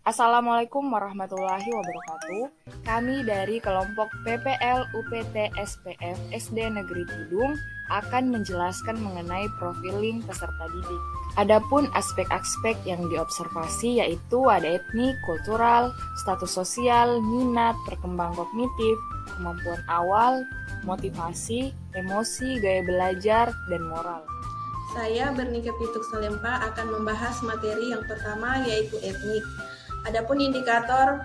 Assalamualaikum warahmatullahi wabarakatuh. Kami dari kelompok PPL UPT SPF SD Negeri Tidung akan menjelaskan mengenai profiling peserta didik. Adapun aspek-aspek yang diobservasi yaitu ada etnik, kultural, status sosial, minat, perkembangan kognitif, kemampuan awal, motivasi, emosi, gaya belajar, dan moral. Saya Bernika Pituk Salempa akan membahas materi yang pertama yaitu etnik. Adapun indikator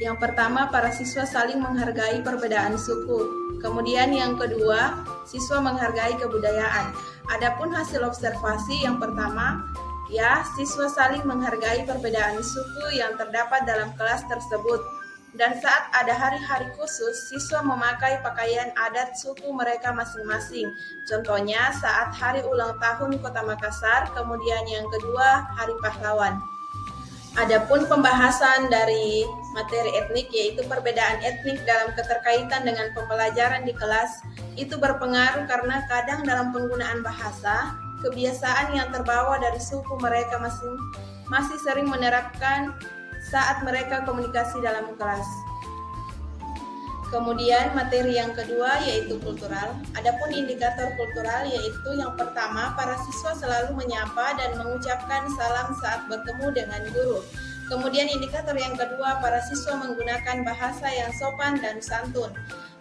yang pertama, para siswa saling menghargai perbedaan suku. Kemudian yang kedua, siswa menghargai kebudayaan. Adapun hasil observasi yang pertama, siswa saling menghargai perbedaan suku yang terdapat dalam kelas tersebut. Dan saat ada hari-hari khusus, siswa memakai pakaian adat suku mereka masing-masing. Contohnya saat hari ulang tahun Kota Makassar, kemudian yang kedua, Hari Pahlawan. Adapun pembahasan dari materi etnik yaitu perbedaan etnik dalam keterkaitan dengan pembelajaran di kelas itu berpengaruh karena kadang dalam penggunaan bahasa, kebiasaan yang terbawa dari suku mereka masih sering menerapkan saat mereka komunikasi dalam kelas. Kemudian materi yang kedua yaitu kultural. Adapun indikator kultural yaitu yang pertama, para siswa selalu menyapa dan mengucapkan salam saat bertemu dengan guru. Kemudian indikator yang kedua, para siswa menggunakan bahasa yang sopan dan santun.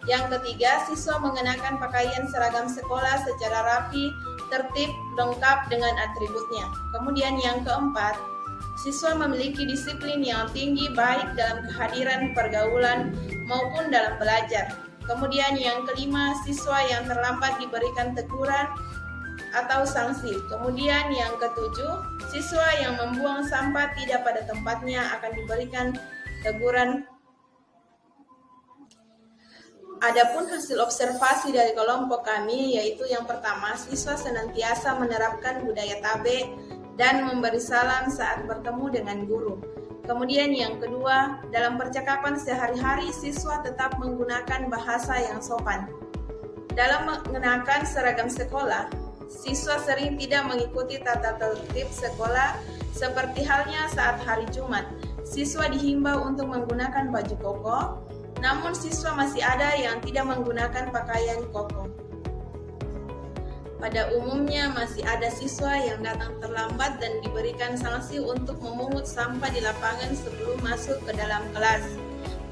Yang ketiga, siswa mengenakan pakaian seragam sekolah secara rapi, tertib, lengkap dengan atributnya. Kemudian yang keempat, siswa memiliki disiplin yang tinggi baik dalam kehadiran pergaulan maupun dalam belajar. Kemudian yang kelima, siswa yang terlambat diberikan teguran atau sanksi. Kemudian yang ketujuh, siswa yang membuang sampah tidak pada tempatnya akan diberikan teguran. Adapun hasil observasi dari kelompok kami yaitu yang pertama, siswa senantiasa menerapkan budaya tabe dan memberi salam saat bertemu dengan guru. Kemudian yang kedua, dalam percakapan sehari-hari siswa tetap menggunakan bahasa yang sopan. Dalam mengenakan seragam sekolah, siswa sering tidak mengikuti tata tertib sekolah seperti halnya saat hari Jumat. Siswa dihimbau untuk menggunakan baju koko, namun siswa masih ada yang tidak menggunakan pakaian koko. Pada umumnya masih ada siswa yang datang terlambat dan diberikan sanksi untuk memungut sampah di lapangan sebelum masuk ke dalam kelas.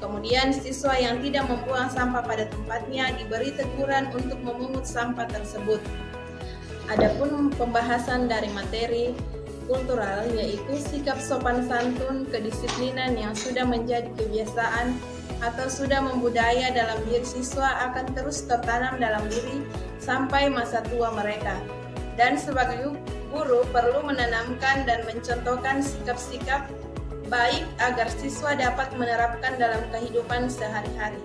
Kemudian siswa yang tidak membuang sampah pada tempatnya diberi teguran untuk memungut sampah tersebut. Adapun pembahasan dari materi kultural yaitu sikap sopan santun, kedisiplinan yang sudah menjadi kebiasaan atau sudah membudaya dalam diri siswa akan terus tertanam dalam diri sampai masa tua mereka. Dan sebagai guru perlu menanamkan dan mencontohkan sikap-sikap baik agar siswa dapat menerapkan dalam kehidupan sehari-hari.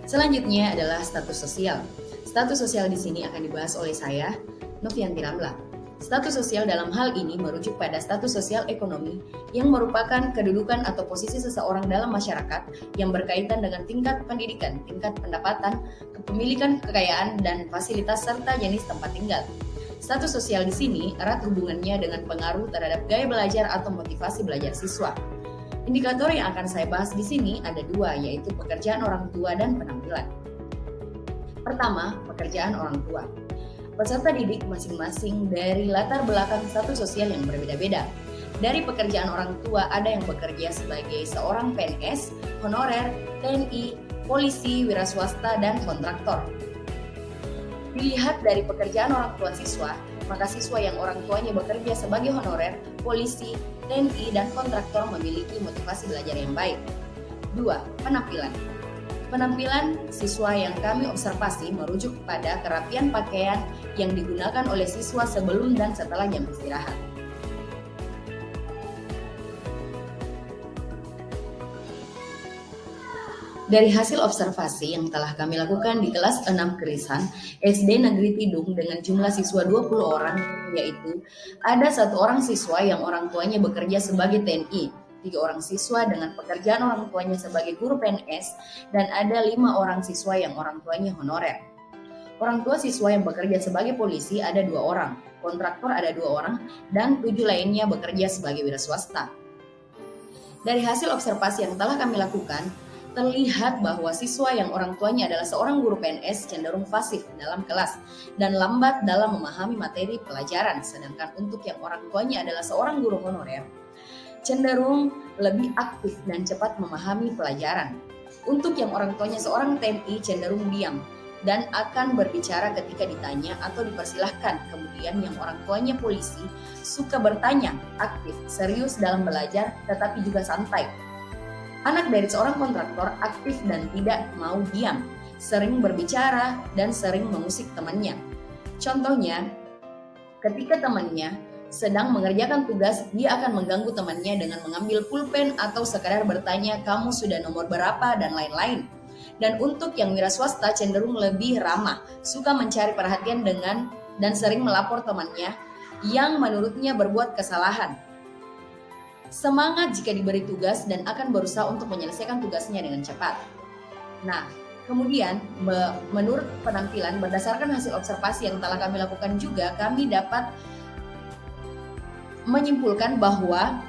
Selanjutnya adalah status sosial. Status sosial di sini akan dibahas oleh saya, Novianti Ramla. Status sosial dalam hal ini merujuk pada status sosial ekonomi yang merupakan kedudukan atau posisi seseorang dalam masyarakat yang berkaitan dengan tingkat pendidikan, tingkat pendapatan, kepemilikan kekayaan, dan fasilitas serta jenis tempat tinggal. Status sosial di sini erat hubungannya dengan pengaruh terhadap gaya belajar atau motivasi belajar siswa. Indikator yang akan saya bahas di sini ada dua, yaitu pekerjaan orang tua dan penampilan. Pertama, pekerjaan orang tua. Peserta didik masing-masing dari latar belakang status sosial yang berbeda-beda. Dari pekerjaan orang tua ada yang bekerja sebagai seorang PNS, honorer, TNI, polisi, wira swasta, dan kontraktor. Dilihat dari pekerjaan orang tua siswa, maka siswa yang orang tuanya bekerja sebagai honorer, polisi, TNI, dan kontraktor memiliki motivasi belajar yang baik. 2. Penampilan. Penampilan siswa yang kami observasi merujuk pada kerapian pakaian yang digunakan oleh siswa sebelum dan setelah jam istirahat. Dari hasil observasi yang telah kami lakukan di kelas 6 Kerisan SD Negeri Tidung dengan jumlah siswa 20 orang, yaitu ada 1 orang siswa yang orang tuanya bekerja sebagai TNI, 3 orang siswa dengan pekerjaan orang tuanya sebagai guru PNS, dan ada 5 orang siswa yang orang tuanya honorer. Orang tua siswa yang bekerja sebagai polisi ada 2 orang, kontraktor ada 2 orang, dan 7 lainnya bekerja sebagai wira swasta. Dari hasil observasi yang telah kami lakukan, terlihat bahwa siswa yang orang tuanya adalah seorang guru PNS cenderung fasih dalam kelas dan lambat dalam memahami materi pelajaran, sedangkan untuk yang orang tuanya adalah seorang guru honorer, cenderung lebih aktif dan cepat memahami pelajaran. Untuk yang orang tuanya seorang TNI cenderung diam dan akan berbicara ketika ditanya atau dipersilahkan. Kemudian yang orang tuanya polisi suka bertanya, aktif, serius dalam belajar, tetapi juga santai. Anak dari seorang kontraktor aktif dan tidak mau diam, sering berbicara dan sering mengusik temannya. Contohnya, ketika temannya sedang mengerjakan tugas, dia akan mengganggu temannya dengan mengambil pulpen atau sekadar bertanya, kamu sudah nomor berapa, dan lain-lain. Dan untuk yang wira swasta cenderung lebih ramah, suka mencari perhatian dan sering melapor temannya yang menurutnya berbuat kesalahan. Semangat jika diberi tugas dan akan berusaha untuk menyelesaikan tugasnya dengan cepat. Nah, kemudian menurut penampilan berdasarkan hasil observasi yang telah kami lakukan juga, kami dapat menyimpulkan bahwa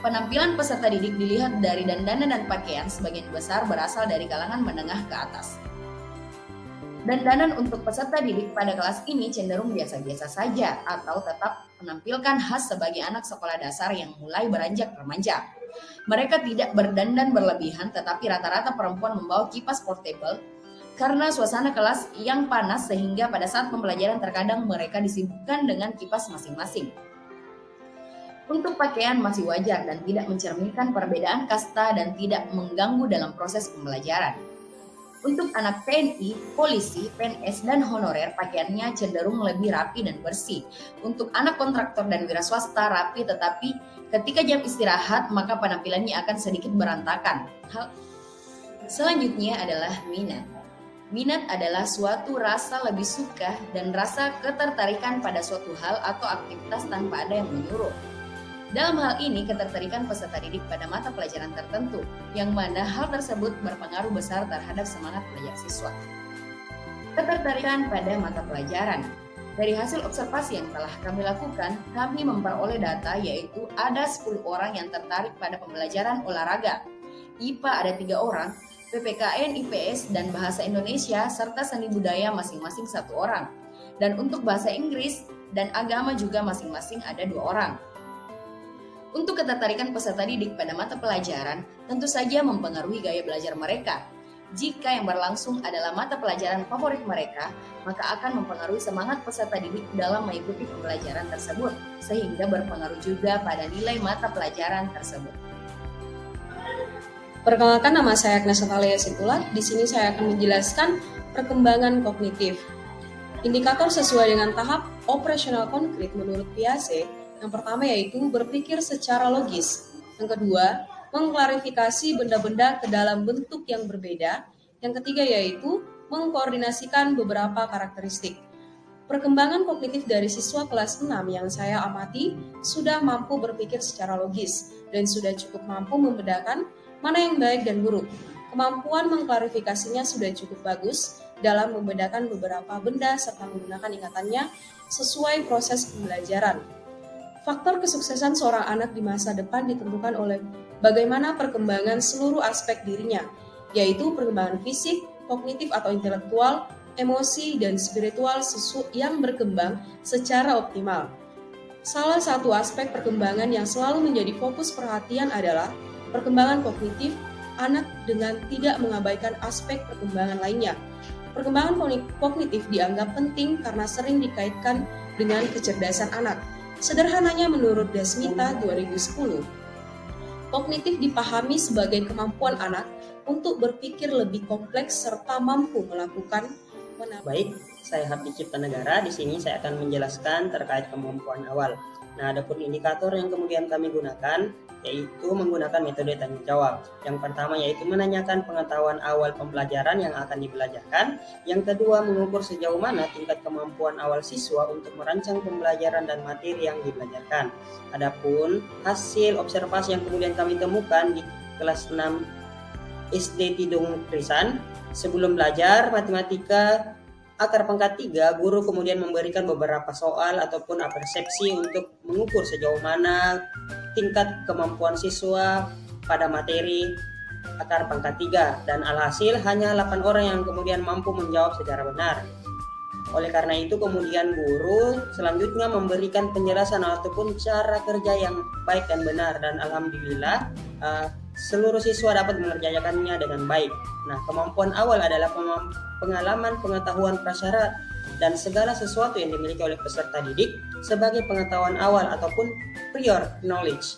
penampilan peserta didik dilihat dari dandanan dan pakaian sebagian besar berasal dari kalangan menengah ke atas. Dandanan untuk peserta didik pada kelas ini cenderung biasa-biasa saja atau tetap menampilkan khas sebagai anak sekolah dasar yang mulai beranjak remaja. Mereka tidak berdandan berlebihan, tetapi rata-rata perempuan membawa kipas portable karena suasana kelas yang panas sehingga pada saat pembelajaran terkadang mereka disibukkan dengan kipas masing-masing. Untuk pakaian masih wajar dan tidak mencerminkan perbedaan kasta dan tidak mengganggu dalam proses pembelajaran. Untuk anak TNI, polisi, PNS, dan honorer, pakaiannya cenderung lebih rapi dan bersih. Untuk anak kontraktor dan wira swasta rapi, tetapi ketika jam istirahat maka penampilannya akan sedikit berantakan. Selanjutnya adalah minat. Minat adalah suatu rasa lebih suka dan rasa ketertarikan pada suatu hal atau aktivitas tanpa ada yang menyuruh. Dalam hal ini, ketertarikan peserta didik pada mata pelajaran tertentu, yang mana hal tersebut berpengaruh besar terhadap semangat belajar siswa. Ketertarikan pada mata pelajaran. Dari hasil observasi yang telah kami lakukan, kami memperoleh data yaitu ada 10 orang yang tertarik pada pembelajaran olahraga. IPA ada 3 orang, PPKN, IPS, dan Bahasa Indonesia, serta seni budaya masing-masing 1 orang. Dan untuk bahasa Inggris dan agama juga masing-masing ada 2 orang. Untuk ketertarikan peserta didik pada mata pelajaran tentu saja mempengaruhi gaya belajar mereka. Jika yang berlangsung adalah mata pelajaran favorit mereka, maka akan mempengaruhi semangat peserta didik dalam mengikuti pembelajaran tersebut, sehingga berpengaruh juga pada nilai mata pelajaran tersebut. Perkenalkan, nama saya Agnes Natalia Situlat. Di sini saya akan menjelaskan perkembangan kognitif. Indikator sesuai dengan tahap operasional konkret menurut Piaget. Yang pertama yaitu berpikir secara logis. Yang kedua, mengklarifikasi benda-benda ke dalam bentuk yang berbeda. Yang ketiga yaitu mengkoordinasikan beberapa karakteristik. Perkembangan kognitif dari siswa kelas 6 yang saya amati sudah mampu berpikir secara logis dan sudah cukup mampu membedakan mana yang baik dan buruk. Kemampuan mengklarifikasinya sudah cukup bagus dalam membedakan beberapa benda serta menggunakan ingatannya sesuai proses pembelajaran. Faktor kesuksesan seorang anak di masa depan ditentukan oleh bagaimana perkembangan seluruh aspek dirinya, yaitu perkembangan fisik, kognitif atau intelektual, emosi, dan spiritual yang berkembang secara optimal. Salah satu aspek perkembangan yang selalu menjadi fokus perhatian adalah perkembangan kognitif anak dengan tidak mengabaikan aspek perkembangan lainnya. Perkembangan kognitif dianggap penting karena sering dikaitkan dengan kecerdasan anak. Sederhananya menurut Desmita 2010, kognitif dipahami sebagai kemampuan anak untuk berpikir lebih kompleks serta mampu melakukan Baik, saya Habdi Cipta Negara. Di sini saya akan menjelaskan terkait kemampuan awal. Nah, adapun indikator yang kemudian kami gunakan yaitu menggunakan metode tanya jawab. Yang pertama yaitu menanyakan pengetahuan awal pembelajaran yang akan dibelajarkan. Yang kedua, mengukur sejauh mana tingkat kemampuan awal siswa untuk merancang pembelajaran dan materi yang dibelajarkan. Adapun hasil observasi yang kemudian kami temukan di kelas 6 SD Tidung Krisan, sebelum belajar matematika akar pangkat 3, guru kemudian memberikan beberapa soal ataupun persepsi untuk mengukur sejauh mana tingkat kemampuan siswa pada materi akar pangkat 3 dan alhasil hanya 8 orang yang kemudian mampu menjawab secara benar. Oleh karena itu kemudian guru selanjutnya memberikan penjelasan ataupun cara kerja yang baik dan benar, dan alhamdulillah seluruh siswa dapat mengerjakannya dengan baik. Nah, kemampuan awal adalah pengalaman, pengetahuan prasyarat, dan segala sesuatu yang dimiliki oleh peserta didik sebagai pengetahuan awal ataupun prior knowledge.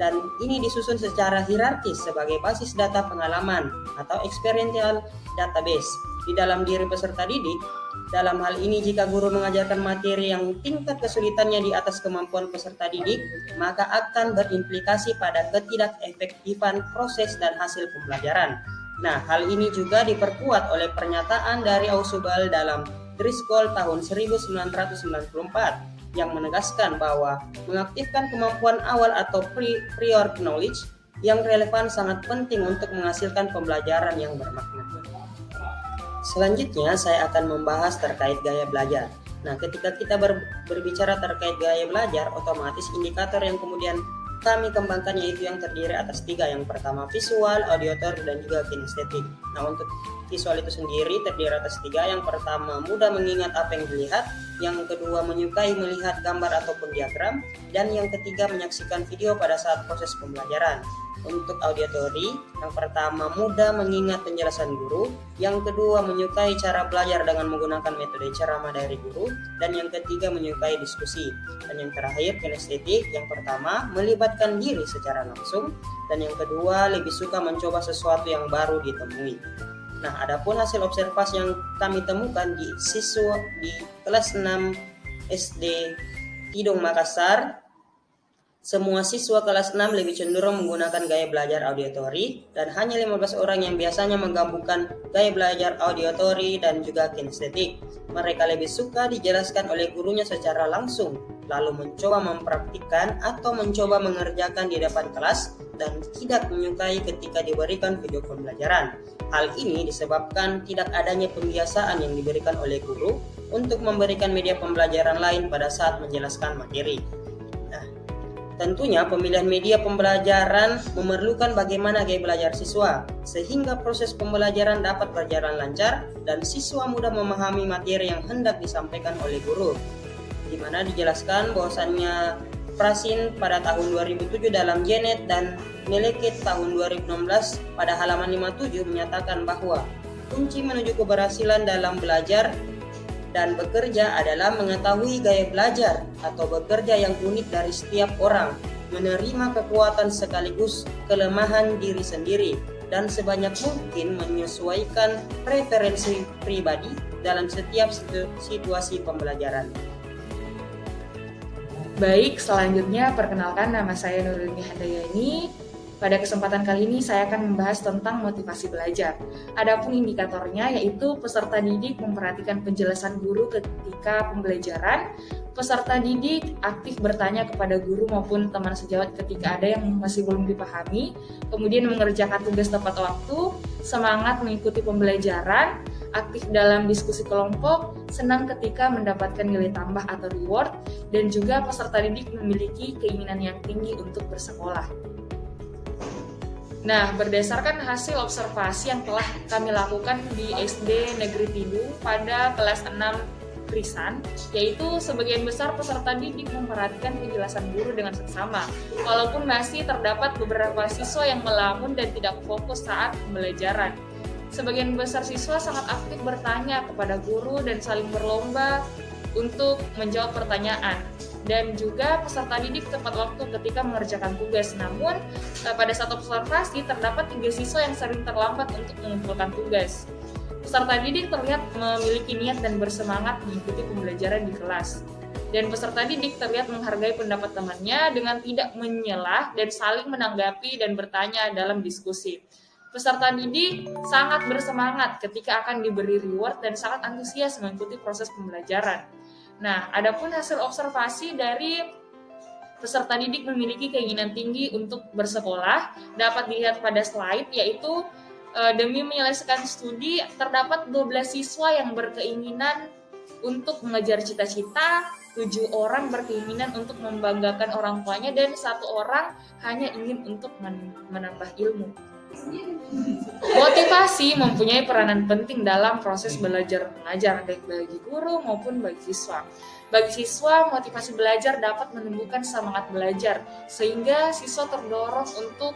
Dan ini disusun secara hierarkis sebagai basis data pengalaman atau experiential database di dalam diri peserta didik. Dalam hal ini, jika guru mengajarkan materi yang tingkat kesulitannya di atas kemampuan peserta didik, maka akan berimplikasi pada ketidakefektifan proses dan hasil pembelajaran. Nah, hal ini juga diperkuat oleh pernyataan dari Ausubel dalam Driscoll tahun 1994 yang menegaskan bahwa mengaktifkan kemampuan awal atau prior knowledge yang relevan sangat penting untuk menghasilkan pembelajaran yang bermakna. Selanjutnya saya akan membahas terkait gaya belajar. Nah, ketika kita berbicara terkait gaya belajar, otomatis indikator yang kemudian kami kembangkan yaitu yang terdiri atas 3. Yang pertama visual, auditory, dan juga kinestetik. Nah, untuk visual itu sendiri terdiri atas 3. Yang pertama mudah mengingat apa yang dilihat, yang kedua menyukai melihat gambar ataupun diagram, dan yang ketiga menyaksikan video pada saat proses pembelajaran. Untuk auditory, yang pertama mudah mengingat penjelasan guru, yang kedua menyukai cara belajar dengan menggunakan metode ceramah dari guru, dan yang ketiga menyukai diskusi. Dan yang terakhir kinestetik, yang pertama melibatkan diri secara langsung, dan yang kedua lebih suka mencoba sesuatu yang baru ditemui. Nah, adapun hasil observasi yang kami temukan di siswa di kelas 6 SD Tidung Makassar, semua siswa kelas 6 lebih cenderung menggunakan gaya belajar auditory, dan hanya 15 orang yang biasanya menggabungkan gaya belajar auditory dan juga kinestetik. Mereka lebih suka dijelaskan oleh gurunya secara langsung, lalu mencoba mempraktikkan atau mencoba mengerjakan di depan kelas, dan tidak menyukai ketika diberikan video pembelajaran. Hal ini disebabkan tidak adanya pembiasaan yang diberikan oleh guru untuk memberikan media pembelajaran lain pada saat menjelaskan materi. Tentunya pemilihan media pembelajaran memerlukan bagaimana gaya belajar siswa, sehingga proses pembelajaran dapat berjalan lancar dan siswa mudah memahami materi yang hendak disampaikan oleh guru. Di mana dijelaskan bahwasannya Prasin pada tahun 2007 dalam Janet dan Melekit tahun 2016 pada halaman 57 menyatakan bahwa kunci menuju keberhasilan dalam belajar dan bekerja adalah mengetahui gaya belajar atau bekerja yang unik dari setiap orang, menerima kekuatan sekaligus kelemahan diri sendiri, dan sebanyak mungkin menyesuaikan preferensi pribadi dalam setiap situasi pembelajaran. Baik, selanjutnya perkenalkan nama saya Nurulini Handayani. Pada kesempatan kali ini saya akan membahas tentang motivasi belajar. Adapun indikatornya yaitu peserta didik memperhatikan penjelasan guru ketika pembelajaran, peserta didik aktif bertanya kepada guru maupun teman sejawat ketika ada yang masih belum dipahami, kemudian mengerjakan tugas tepat waktu, semangat mengikuti pembelajaran, aktif dalam diskusi kelompok, senang ketika mendapatkan nilai tambah atau reward, dan juga peserta didik memiliki keinginan yang tinggi untuk bersekolah. Nah, berdasarkan hasil observasi yang telah kami lakukan di SD Negeri Tidung pada kelas 6 Krisan, yaitu sebagian besar peserta didik memperhatikan penjelasan guru dengan seksama, walaupun masih terdapat beberapa siswa yang melamun dan tidak fokus saat pembelajaran. Sebagian besar siswa sangat aktif bertanya kepada guru dan saling berlomba untuk menjawab pertanyaan. Dan juga peserta didik tepat waktu ketika mengerjakan tugas. Namun pada saat observasi terdapat 3 siswa yang sering terlambat untuk mengumpulkan tugas. Peserta didik terlihat memiliki niat dan bersemangat mengikuti pembelajaran di kelas. Dan peserta didik terlihat menghargai pendapat temannya dengan tidak menyelah dan saling menanggapi dan bertanya dalam diskusi. Peserta didik sangat bersemangat ketika akan diberi reward dan sangat antusias mengikuti proses pembelajaran. Nah, adapun hasil observasi dari peserta didik memiliki keinginan tinggi untuk bersekolah dapat dilihat pada slide, yaitu demi menyelesaikan studi terdapat 12 siswa yang berkeinginan untuk mengejar cita-cita, 7 orang berkeinginan untuk membanggakan orang tuanya dan 1 orang hanya ingin untuk menambah ilmu. Motivasi mempunyai peranan penting dalam proses belajar mengajar, baik bagi guru maupun bagi siswa. Bagi siswa, motivasi belajar dapat menumbuhkan semangat belajar, sehingga siswa terdorong untuk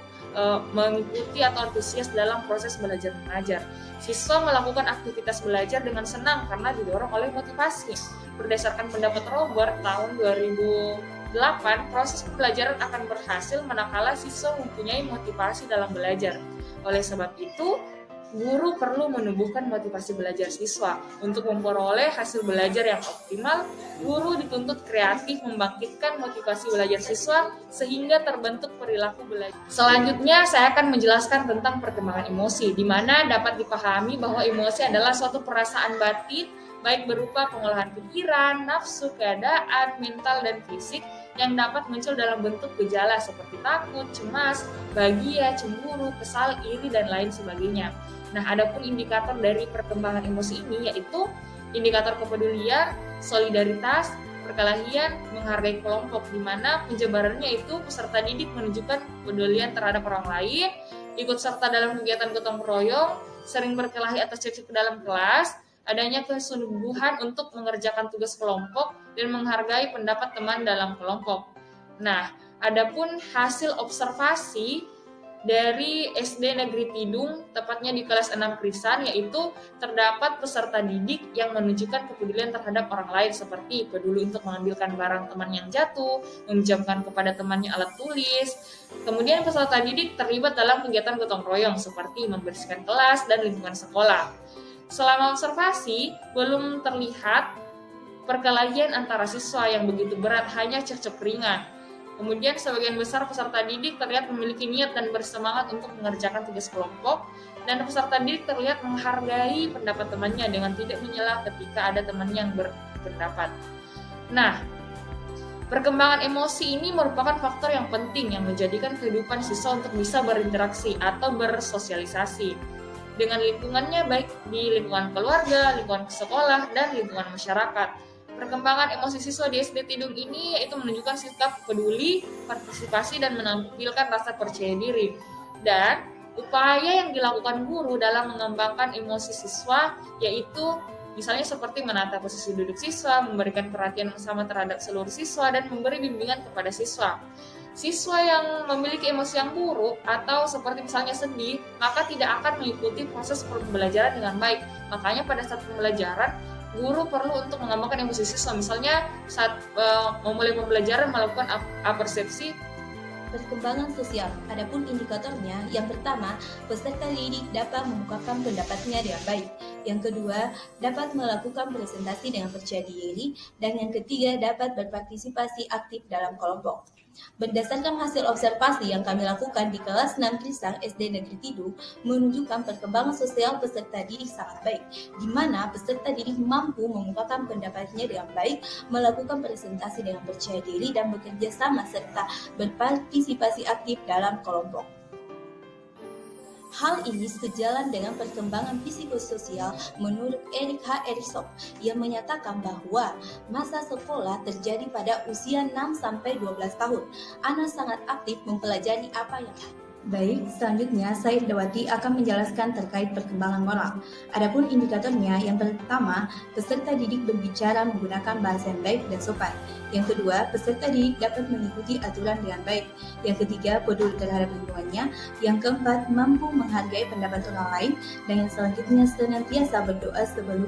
mengikuti atau antusias dalam proses belajar mengajar. Siswa melakukan aktivitas belajar dengan senang karena didorong oleh motivasi. Berdasarkan pendapat Robert tahun 2008, proses pembelajaran akan berhasil manakala siswa mempunyai motivasi dalam belajar. Oleh sebab itu, guru perlu menumbuhkan motivasi belajar siswa. Untuk memperoleh hasil belajar yang optimal, guru dituntut kreatif membangkitkan motivasi belajar siswa sehingga terbentuk perilaku belajar. Selanjutnya, saya akan menjelaskan tentang perkembangan emosi, di mana dapat dipahami bahwa emosi adalah suatu perasaan batin, baik berupa pengolahan pikiran, nafsu, keadaan, mental, dan fisik yang dapat muncul dalam bentuk gejala seperti takut, cemas, bahagia, cemburu, kesal, iri, dan lain sebagainya. Nah, adapun indikator dari perkembangan emosi ini yaitu indikator kepedulian, solidaritas, perkelahian, menghargai kelompok, di mana penjabarannya itu peserta didik menunjukkan kepedulian terhadap orang lain, ikut serta dalam kegiatan gotong royong, sering berkelahi atau cekcok dalam kelas, adanya kesungguhan untuk mengerjakan tugas kelompok, dan menghargai pendapat teman dalam kelompok. Nah, adapun hasil observasi dari SD Negeri Tidung, tepatnya di kelas 6 Krisan, yaitu terdapat peserta didik yang menunjukkan kepedulian terhadap orang lain seperti peduli untuk mengambilkan barang teman yang jatuh, meminjamkan kepada temannya alat tulis. Kemudian peserta didik terlibat dalam kegiatan gotong royong seperti membersihkan kelas dan lingkungan sekolah. Selama observasi, belum terlihat perkelahian antara siswa yang begitu berat, hanya cekcok ringan. Kemudian sebagian besar peserta didik terlihat memiliki niat dan bersemangat untuk mengerjakan tugas kelompok, dan peserta didik terlihat menghargai pendapat temannya dengan tidak menyela ketika ada teman yang berpendapat. Nah, perkembangan emosi ini merupakan faktor yang penting yang menjadikan kehidupan siswa untuk bisa berinteraksi atau bersosialisasi dengan lingkungannya, baik di lingkungan keluarga, lingkungan sekolah, dan lingkungan masyarakat. Perkembangan emosi siswa di SD Tidung ini yaitu menunjukkan sikap peduli, partisipasi, dan menampilkan rasa percaya diri. Dan upaya yang dilakukan guru dalam mengembangkan emosi siswa yaitu misalnya seperti menata posisi duduk siswa, memberikan perhatian yang sama terhadap seluruh siswa, dan memberi bimbingan kepada siswa. Siswa yang memiliki emosi yang buruk atau seperti misalnya sedih, maka tidak akan mengikuti proses pembelajaran dengan baik. Makanya pada saat pembelajaran, guru perlu untuk mengembangkan emosi siswa. Misalnya saat memulai pembelajaran melakukan apersepsi. Perkembangan sosial. Adapun indikatornya, yang pertama, peserta didik dapat mengungkapkan pendapatnya dengan baik. Yang kedua, dapat melakukan presentasi dengan percaya diri. Dan yang ketiga, dapat berpartisipasi aktif dalam kelompok. Berdasarkan hasil observasi yang kami lakukan di kelas 6 Krisang SD Negeri Tidung, menunjukkan perkembangan sosial peserta didik sangat baik, di mana peserta didik mampu mengungkapkan pendapatnya dengan baik, melakukan presentasi dengan percaya diri, dan bekerja sama serta berpartisipasi aktif dalam kelompok. Hal ini sejalan dengan perkembangan psikososial menurut Erik H. Erikson yang menyatakan bahwa masa sekolah terjadi pada usia 6-12 tahun. Anak sangat aktif mempelajari apa yang Baik, selanjutnya saya Dawati akan menjelaskan terkait perkembangan moral. Adapun indikatornya, yang pertama, peserta didik berbicara menggunakan bahasa yang baik dan sopan. Yang kedua, peserta didik dapat mengikuti aturan dengan baik. Yang ketiga, peduli terhadap lingkungannya. Yang keempat, mampu menghargai pendapat orang lain. Dan yang selanjutnya, senantiasa berdoa sebelum.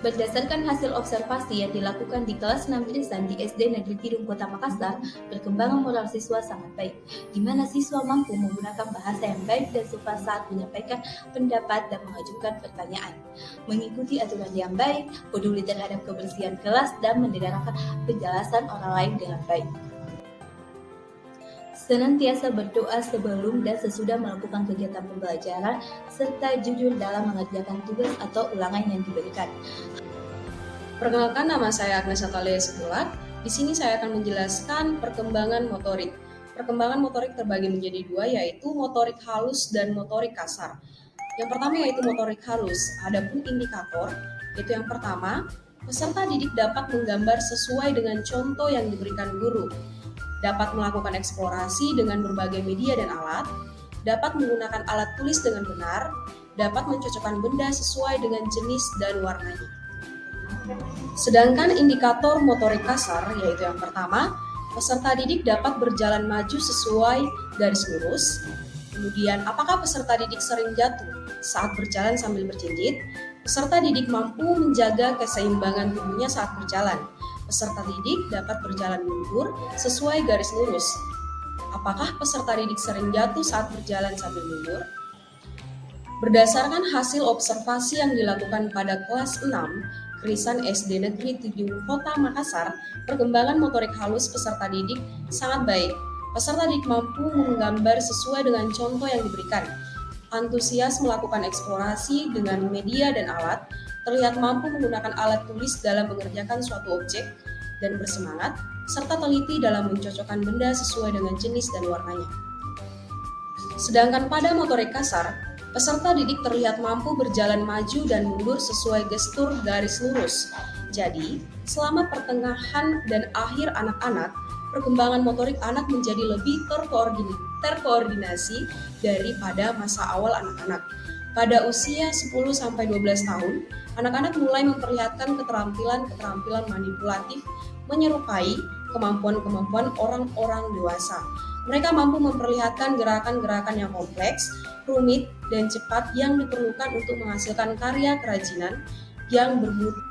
Berdasarkan hasil observasi yang dilakukan di kelas 6 Krisan di SD Negeri Tidung Kota Makassar, perkembangan moral siswa sangat baik, di mana siswa mampu menggunakan bahasa yang baik dan sopan saat menyampaikan pendapat dan mengajukan pertanyaan, mengikuti aturan yang baik, peduli terhadap kebersihan kelas, dan mendengarkan penjelasan orang lain dengan baik. Senantiasa berdoa sebelum dan sesudah melakukan kegiatan pembelajaran, serta jujur dalam mengerjakan tugas atau ulangan yang diberikan. Perkenalkan, nama saya Agnes Natalia Situlat. Di sini saya akan menjelaskan perkembangan motorik. Perkembangan motorik terbagi menjadi dua, yaitu motorik halus dan motorik kasar. Yang pertama yaitu motorik halus. Adapun indikator, yaitu yang pertama, Peserta didik dapat menggambar sesuai dengan contoh yang diberikan guru, dapat melakukan eksplorasi dengan berbagai media dan alat, dapat menggunakan alat tulis dengan benar, dapat mencocokkan benda sesuai dengan jenis dan warnanya. Sedangkan indikator motorik kasar, yaitu yang pertama, peserta didik dapat berjalan maju sesuai garis lurus. Kemudian, apakah peserta didik sering jatuh saat berjalan sambil berjinjit? Peserta didik mampu menjaga keseimbangan tubuhnya saat berjalan. Peserta didik dapat berjalan mundur sesuai garis lurus. Apakah peserta didik sering jatuh saat berjalan sambil mundur? Berdasarkan hasil observasi yang dilakukan pada kelas 6, Krisan SD Negeri 7 Kota Makassar, perkembangan motorik halus peserta didik sangat baik. Peserta didik mampu menggambar sesuai dengan contoh yang diberikan. Antusias melakukan eksplorasi dengan media dan alat, terlihat mampu menggunakan alat tulis dalam mengerjakan suatu objek, dan bersemangat, serta teliti dalam mencocokkan benda sesuai dengan jenis dan warnanya. Sedangkan pada motorik kasar, peserta didik terlihat mampu berjalan maju dan mundur sesuai gestur garis lurus. Jadi, selama pertengahan dan akhir anak-anak, perkembangan motorik anak menjadi lebih terkoordinasi daripada masa awal anak-anak. Pada usia 10-12 tahun, anak-anak mulai memperlihatkan keterampilan-keterampilan manipulatif menyerupai kemampuan-kemampuan orang-orang dewasa. Mereka mampu memperlihatkan gerakan-gerakan yang kompleks, rumit, dan cepat yang diperlukan untuk menghasilkan karya kerajinan yang bermutu